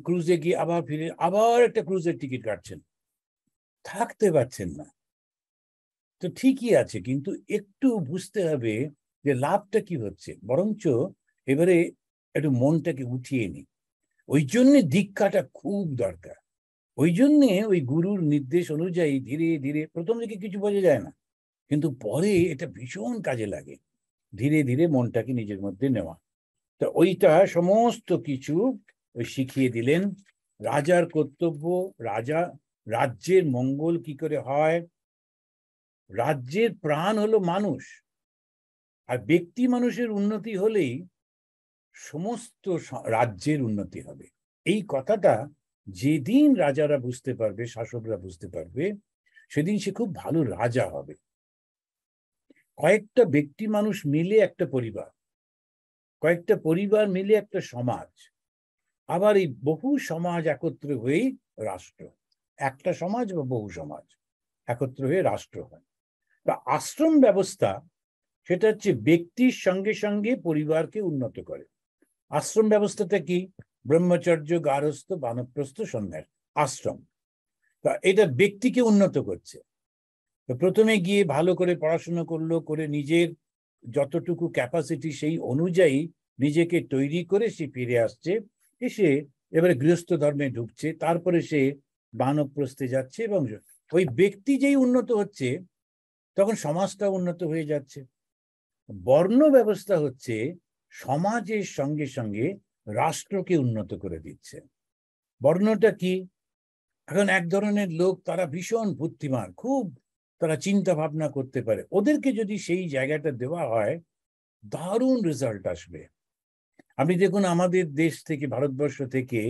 ক্রুজে গিয়ে আবার ফিরে আবার একটা ক্রুজের টিকিট কাটছেন, থাকতে পারছেন না। তো ঠিকই আছে, কিন্তু একটু বুঝতে হবে যে লাভটা কি হচ্ছে। বরঞ্চ এবারে একটু মনটাকে উঠিয়ে নি। ওই জন্য দীক্ষাটা খুব দরকার। ওই জন্যে ওই গুরুর নির্দেশ অনুযায়ী ধীরে ধীরে, প্রথম দিকে কিছু বোঝা যায় না, কিন্তু পরে এটা ভীষণ কাজে লাগে। ধীরে ধীরে মনটাকে নিজের মধ্যে নেওয়া। তো ওইটা সমস্ত কিছু ওই শিখিয়ে দিলেন। রাজার কর্তব্য, রাজা, রাজ্যের মঙ্গল কি করে হয়। রাজ্যের প্রাণ হলো মানুষ, আর ব্যক্তি মানুষের উন্নতি হলেই সমস্ত রাজ্যের উন্নতি হবে। এই কথাটা যেদিন রাজারা বুঝতে পারবে, শাসকরা বুঝতে পারবে, সেদিন সে খুব ভালো রাজা হবে। কয়েকটা ব্যক্তি মানুষ মিলে একটা পরিবার, কয়েকটা পরিবার মিলে একটা সমাজ, আবার এই বহু সমাজ একত্র হয়েই রাষ্ট্র। একটা সমাজ বা বহু সমাজ একত্র হয়ে রাষ্ট্র হয়। তা আশ্রম ব্যবস্থা, সেটা হচ্ছে ব্যক্তির সঙ্গে সঙ্গে পরিবারকে উন্নত করে। আশ্রম ব্যবস্থাটা কি? ব্রহ্মচর্য, গার্হস্থ, বানপ্রস্থ, সন্ন্যাস, আশ্রম। তা এটা ব্যক্তিকে উন্নত করছে। তো প্রথমে গিয়ে ভালো করে পড়াশোনা করলো, করে নিজের যতটুকু ক্যাপাসিটি সেই অনুযায়ী নিজেকে তৈরি করে সে ফিরে আসছে, এসে এবারে গৃহস্থ ধর্মে ঢুকছে, তারপরে সে বানপ্রস্থে যাচ্ছে। এবং ওই ব্যক্তি যেই উন্নত হচ্ছে, তখন সমাজটা উন্নত হয়ে যাচ্ছে। বর্ণ ব্যবস্থা হচ্ছে সমাজের সঙ্গে সঙ্গে রাষ্ট্রকে উন্নত করে দিচ্ছে। বর্ণটা কি? এখন এক ধরনের লোক, তারা ভীষণ বুদ্ধিমান, খুব তারা চিন্তা ভাবনা করতে পারে, ওদেরকে যদি সেই জায়গাটা দেওয়া হয়, দারুণ রেজাল্ট আসবে। আপনি দেখুন আমাদের দেশ থেকে, ভারতবর্ষ থেকে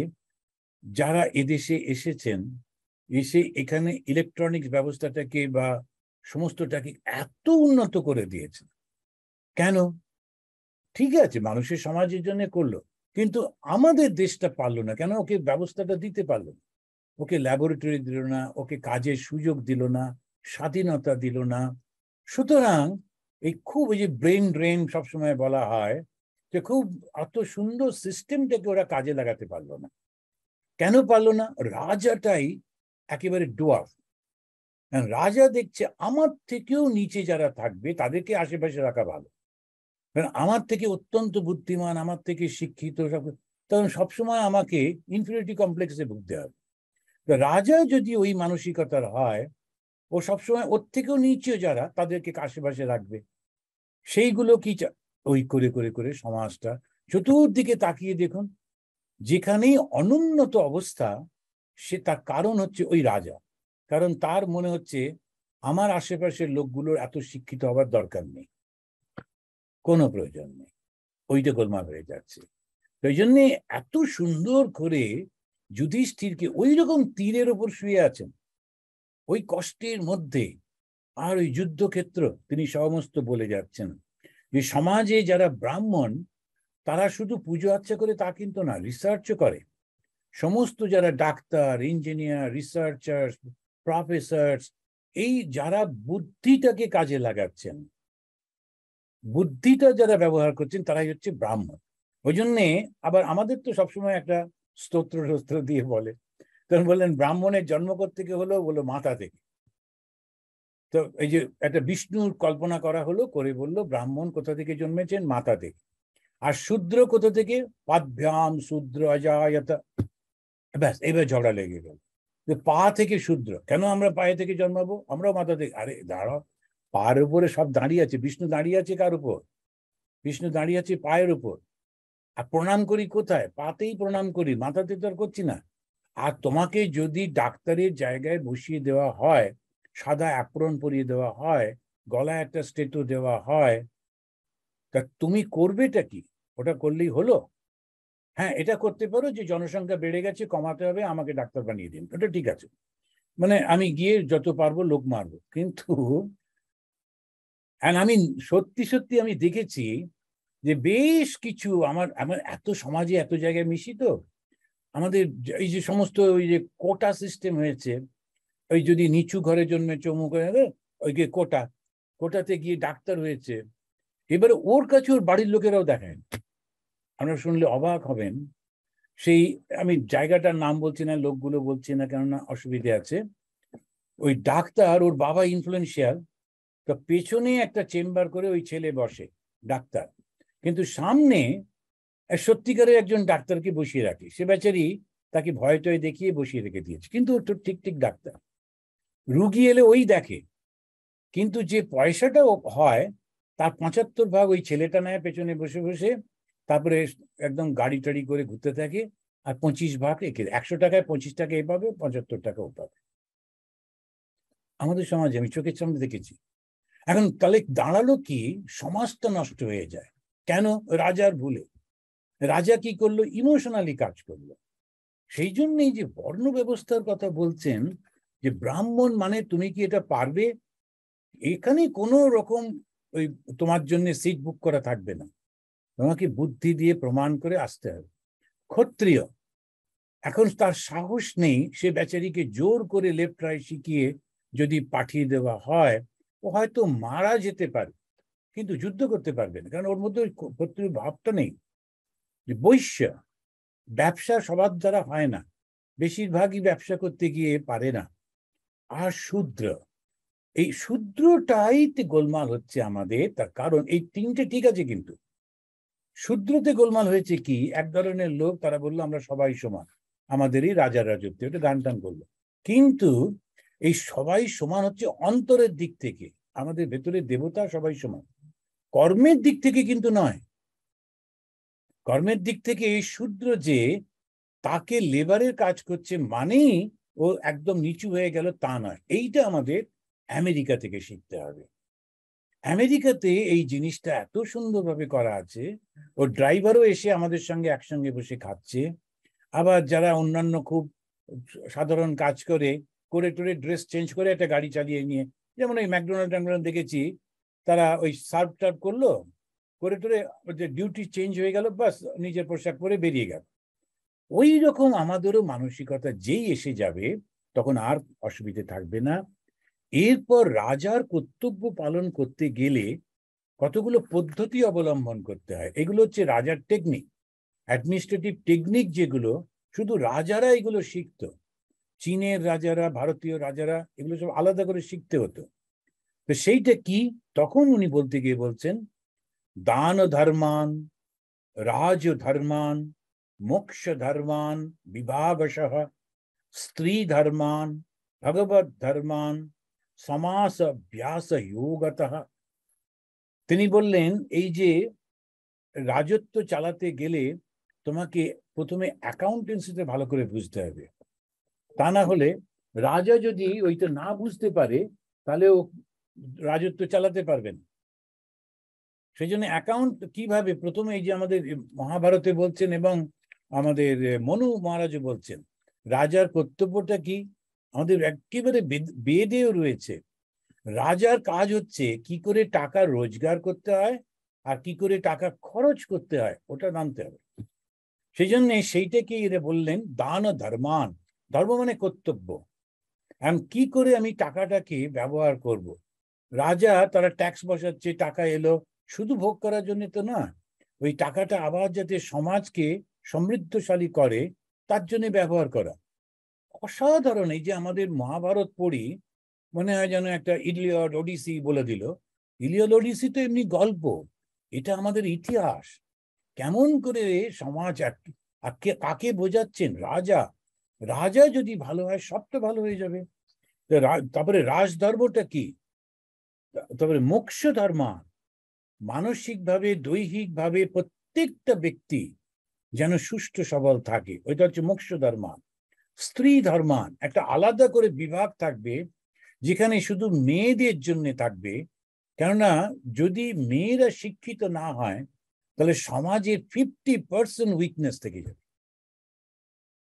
যারা এদেশে এসেছেন, এসে এখানে ইলেকট্রনিক্স ব্যবস্থাটাকে বা সমস্তটাকে এত উন্নত করে দিয়েছেন। কেন? ঠিক আছে, মানুষের সমাজের জন্য করলো, কিন্তু আমাদের দেশটা পারলো না কেন? ওকে ব্যবস্থাটা দিতে পারলো না, ওকে ল্যাবরেটরি দিল না, ওকে কাজের সুযোগ দিল না, স্বাধীনতা দিল না। সুতরাং এই খুব, এই যে ব্রেন ড্রেন সবসময় বলা হয়, যে খুব এত সুন্দর সিস্টেমটাকে ওরা কাজে লাগাতে পারলো না। কেন পারলো না? রাজাটাই একেবারে ডোয়ার্ফ। রাজা দেখছে আমার থেকেও নিচে যারা থাকবে তাদেরকে আশেপাশে রাখা ভালো, কারণ আমার থেকে অত্যন্ত বুদ্ধিমান, আমার থেকে শিক্ষিত সব, তখন সবসময় আমাকে ইনফিরিয়রিটি কমপ্লেক্সে ভুগতে হবে। রাজা যদি ওই মানসিকতার হয়, ও সবসময় ওর থেকেও নিচে যারা তাদেরকে আশেপাশে রাখবে। সেইগুলো কি ওই করে করে করে সমাজটা, চতুর্দিকে তাকিয়ে দেখুন, যেখানেই অনুন্নত অবস্থা, সে তার কারণ হচ্ছে ওই রাজা। কারণ তার মনে হচ্ছে আমার আশেপাশের লোকগুলোর এত শিক্ষিত হবার দরকার নেই, কোনো প্রয়োজন নেই, ওইটা গোলমাল হয়ে যাচ্ছে। ওই জন্যে এত সুন্দর করে যুধিষ্ঠিরকে ওই রকম তীরের ওপর শুয়ে আছেন, ওই কষ্টের মধ্যে, আর ওই যুদ্ধক্ষেত্র তিনি সমস্ত বলে যাচ্ছেন যে সমাজে যারা ব্রাহ্মণ তারা শুধু পুজো আর্চা করে তা কিন্তু না, রিসার্চও করে। সমস্ত যারা ডাক্তার, ইঞ্জিনিয়ার, রিসার্চার্স, প্রফেসর্স, এই যারা বুদ্ধিটাকে কাজে লাগাচ্ছেন, বুদ্ধিটা যারা ব্যবহার করছেন, তারাই হচ্ছে ব্রাহ্মণ। ওই জন্যে আবার আমাদের তো সবসময় একটা স্তোত্র দিয়ে বলে, তখন বললেন ব্রাহ্মণের জন্ম থেকে হলো, বলো মাথা থেকে। তো এই যে একটা বিষ্ণুর কল্পনা করা হলো, করে বললো ব্রাহ্মণ কোথা থেকে জন্মেছেন, মাথা থেকে। আর শূদ্র কোথা থেকে, পাদভ্যাম শূদ্র অজায়ত। ব্যাস, এবার ঝগড়া লেগে গেল যে পা থেকে শূদ্র, কেন আমরা পায়ে থেকে জন্মাবো, আমরাও মাথা থেকে। আরে দাঁড়াও, পায়ের উপরে সব দাঁড়িয়ে আছে, বিষ্ণু দাঁড়িয়ে আছে কার উপর, বিষ্ণু দাঁড়িয়ে আছে পায়ের উপর। আর প্রণাম করি কোথায়, পাতেই প্রণাম করি, মাথাতে তো আর করছি না। আর তোমাকে যদি ডাক্তারের জায়গায় বসিয়ে দেওয়া হয়, সাদা অ্যাপ্রন পরিয়ে দেওয়া হয়, গলায় একটা স্টেটো দেওয়া হয়, তা তুমি করবেটা কি? ওটা করলেই হলো? হ্যাঁ, এটা করতে পারো যে জনসংখ্যা বেড়ে গেছে, কমাতে হবে, আমাকে ডাক্তার বানিয়ে দিন, ওটা ঠিক আছে, মানে আমি গিয়ে যত পারবো লোক মারবো। কিন্তু আমি সত্যি সত্যি আমি দেখেছি যে বেশ কিছু আমার আমার এত সমাজে এত জায়গায় মিশি তো, আমাদের এই যে সমস্ত ওই যে কোটা সিস্টেম হয়েছে, ওই যদি নিচু ঘরে জন্মেছে অমুক, ওই যে কোটাতে গিয়ে ডাক্তার হয়েছে, এবারে ওর কাছে ওর বাড়ির লোকেরাও দেখেন। আপনারা শুনলে অবাক হবেন। সেই, আমি জায়গাটার নাম বলছি না, লোকগুলো বলছি না, কেননা অসুবিধে আছে। ওই ডাক্তার, ওর বাবা ইনফ্লুয়েন্সিয়াল, তো পেছনে একটা চেম্বার করে ওই ছেলে বসে ডাক্তার, কিন্তু সামনে সত্যিকারের একজন ডাক্তারকে বসিয়ে রাখে। সে বেচারি তাকে ভয় টয় দেখিয়ে বসিয়ে রেখে দিয়েছে, কিন্তু ওর তো ঠিক ঠিক ডাক্তার। রুগী এলে ওই দেখে, কিন্তু যে পয়সাটা হয় তার 75 ভাগ ওই ছেলেটা নেয় পেছনে বসে বসে, তারপরে একদম গাড়ি টাড়ি করে ঘুরতে থাকে, আর 25 ভাগ একে, 100 টাকায় 25 টাকা এ পাবে, 75 টাকা ও পাবে। আমাদের সমাজে আমি চোখের সামনে দেখেছি। এখন তাহলে দাঁড়ালো কি, সমাজটা নষ্ট হয়ে যায় কেন? রাজার ভুলে। রাজা কি করলো, ইমোশনালি কাজ করলো। সেই জন্যই যে বর্ণ ব্যবস্থার কথা বলছেন, যে ব্রাহ্মণ মানে তুমি কি এটা পারবে, এখানে কোনো রকম ওই তোমার জন্য সিট বুক করা থাকবে না, তোমাকে বুদ্ধি দিয়ে প্রমাণ করে আসতে হবে। ক্ষত্রিয়, এখন তার সাহস নেই, সে বেচারিকে জোর করে লেফট রাইট শিখিয়ে যদি পাঠিয়ে দেওয়া হয়, ও হয়তো মারা যেতে পারে, কিন্তু যুদ্ধ করতে পারবে না, কারণ ওর মধ্যে ওই ক্ষত্রিয় ভাবটা নেই। যে বৈশ্য, ব্যবসা সবার দ্বারা হয় না, বেশিরভাগই ব্যবসা করতে গিয়ে পারে না। আর শূদ্র, এই শূদ্রটাই গোলমাল হচ্ছে আমাদের। তার কারণ এই তিনটে ঠিক আছে, কিন্তু শূদ্রতে গোলমাল হয়েছে কি, এক ধরনের লোক তারা বললো আমরা সবাই সমান, আমাদেরই রাজার রাজত্ব, এটা গান টান করলো। কিন্তু এই সবাই সমান হচ্ছে অন্তরের দিক থেকে, আমাদের ভেতরে দেবতা সবাই সমান, কর্মের দিক থেকে কিন্তু নয়। কর্মের দিক থেকে এই শূদ্র যে তাকে লেবারের কাজ করছে মানেই ও একদম নিচু হয়ে গেল, তা নয়। এইটা আমাদের আমেরিকা থেকে শিখতে হবে। আমেরিকাতে এই জিনিসটা এত সুন্দরভাবে করা আছে, ও ড্রাইভারও এসে আমাদের সঙ্গে একসঙ্গে বসে খাচ্ছে। আবার যারা অন্যান্য খুব সাধারণ কাজ করে করে টোরে ড্রেস চেঞ্জ করে একটা গাড়ি চালিয়ে নিয়ে, যেমন ওই ম্যাকডোনাল্ড দেখেছি, তারা ওই সার্ভ টার্ভ করলো, করে টোরে ডিউটি চেঞ্জ হয়ে গেল, বাস নিজের পোশাক পরে বেরিয়ে গেল। ওই রকম আমাদেরও মানসিকতা যেই এসে যাবে, তখন আর অসুবিধে থাকবে না। এরপর রাজার কর্তব্য পালন করতে গেলে কতগুলো পদ্ধতি অবলম্বন করতে হয়, এগুলো হচ্ছে রাজার টেকনিক, অ্যাডমিনিস্ট্রেটিভ টেকনিক, যেগুলো শুধু রাজারা এগুলো শিখতো। চীনের রাজারা, ভারতীয় রাজারা এগুলো সব আলাদা করে শিখতে হতো। তো সেইটা কি, তখন উনি বলতে গিয়ে বলছেন, দান ধর্মান, রাজ ধর্মান, মোক্ষ ধর্মান বিভাগশঃ, স্ত্রী ধর্মান, ভগবত ধর্মান, সমাস অভ্যাস যোগতঃ। তিনি বললেন এই যে রাজত্ব চালাতে গেলে তোমাকে প্রথমে অ্যাকাউন্টেন্সিতে ভালো করে বুঝতে হবে। তা না হলে রাজা যদি ওইটা না বুঝতে পারে তাহলে ও রাজত্ব চালাতে পারবেন। সেই জন্য অ্যাকাউন্ট কিভাবে, প্রথমে এই যে আমাদের মহাভারতে বলছেন এবং আমাদের মনু মহারাজও বলছেন রাজার কর্তব্যটা কি, আমাদের একেবারে বেদেও রয়েছে। রাজার কাজ হচ্ছে কি করে টাকা রোজগার করতে হয় আর কি করে টাকা খরচ করতে হয় ওটা জানতে হবে। সেই জন্য সেইটাকে এরা বললেন দান ধর্মান, ধর্ম মানে কর্তব্য। কি করে আমি টাকাটাকে ব্যবহার করব। রাজা তারা ট্যাক্স বসাচ্ছে, টাকা এলো শুধু ভোগ করার জন্য তো না, ওই টাকাটা আবার যাতে সমাজকে সমৃদ্ধশালী করে তার জন্য ব্যবহার করা। অসাধারণ। এই যে আমাদের মহাভারত পড়ি মনে হয় যেন একটা ইলিয়ড ওডিসি বলে দিল। ইলিয়ড ওডিসি তো এমনি গল্প, এটা আমাদের ইতিহাস। কেমন করে সমাজ কাকে বোঝাচ্ছেন, রাজা। রাজা যদি ভালো হয় সবটা ভালো হয়ে যাবে। তারপরে রাজধর্মটা কি, তারপরে মোক্ষ ধর্ম, মানসিকভাবে দৈহিকভাবে প্রত্যেকটা ব্যক্তি যেন সুষ্ঠু সবল থাকে, ওইটা হচ্ছে মোক্ষ ধর্ম। স্ত্রী ধর্মান একটা আলাদা করে বিভাগ থাকবে যেখানে শুধু মেয়েদের জন্য থাকবে। কেননা যদি মেয়েরা শিক্ষিত না হয় তাহলে সমাজের 50% উইকনেস থেকে যাবে,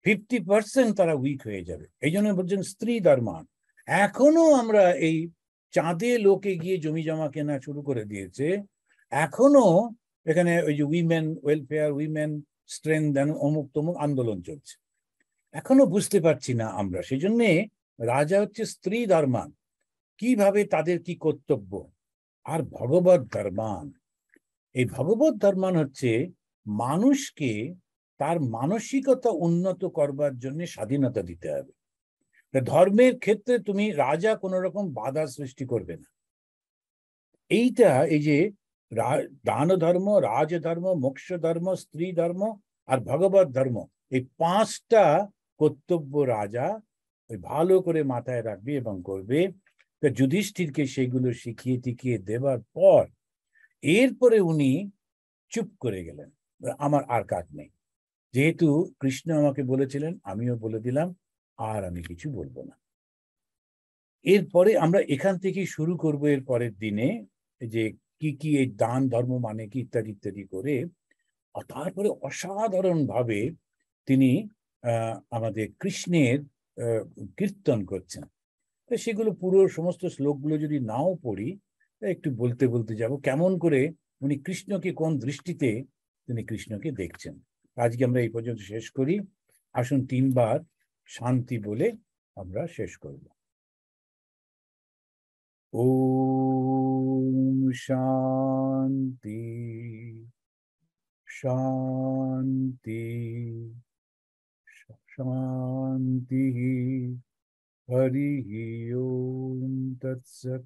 50% তারা উইক হয়ে যাবে। এই জন্য বলছেন স্ত্রী ধর্মান। এখনো আমরা এই চাঁদে লোকে গিয়ে জমি জমা কেনা শুরু করে দিয়েছে, এখনো এখানে ওই যে উইমেন ওয়েলফেয়ার, উইমেন স্ট্রেংথ অমুক তমুক আন্দোলন চলছে, এখনো বুঝতে পারছি না আমরা। সেই জন্যে রাজা হচ্ছে স্ত্রী ধর্মান, কিভাবে তাদের কি কর্তব্য। আর ভগবত ধর্মান, এই ভগবত ধর্মান হচ্ছে মানুষকে তার মানসিকতা উন্নত করবার জন্য স্বাধীনতা দিতে হবে। ধর্মের ক্ষেত্রে তুমি রাজা কোন রকম বাধা সৃষ্টি করবে না। এইটা এই যে দান ধর্ম, রাজধর্ম, মোক্ষ ধর্ম, স্ত্রী ধর্ম আর ভগবত ধর্ম, এই 5টা কর্তব্য রাজা ওই ভালো করে মাথায় রাখবে এবং করবে। যুধিষ্ঠিরকে সেগুলো শিখিয়ে টিকিয়ে দেবার পর এরপরে উনি চুপ করে গেলেন, আমার আর কাজ নেই, যেহেতু কৃষ্ণ আমাকে বলেছিলেন আমিও বলে দিলাম, আর আমি কিছু বলবো না। এরপরে আমরা এখান থেকে শুরু করব এর পরের দিনে যে কি কি এই দান ধর্ম মানে কি ইত্যাদি ইত্যাদি করে। তারপরে অসাধারণ ভাবে তিনি আমাদের কৃষ্ণের কীর্তন করছেন। সেগুলো পুরো সমস্ত শ্লোকগুলো যদি নাও পড়ি একটু বলতে বলতে যাব কেমন করে উনি কৃষ্ণকে কোন দৃষ্টিতে তিনি কৃষ্ণকে দেখছেন। আজকে আমরা এই পর্যন্ত শেষ করি। আসুন 3 বার শান্তি বলে আমরা শেষ করব। ওম শান্তি শান্তি শান্তি। হরি ওম তৎসৎ।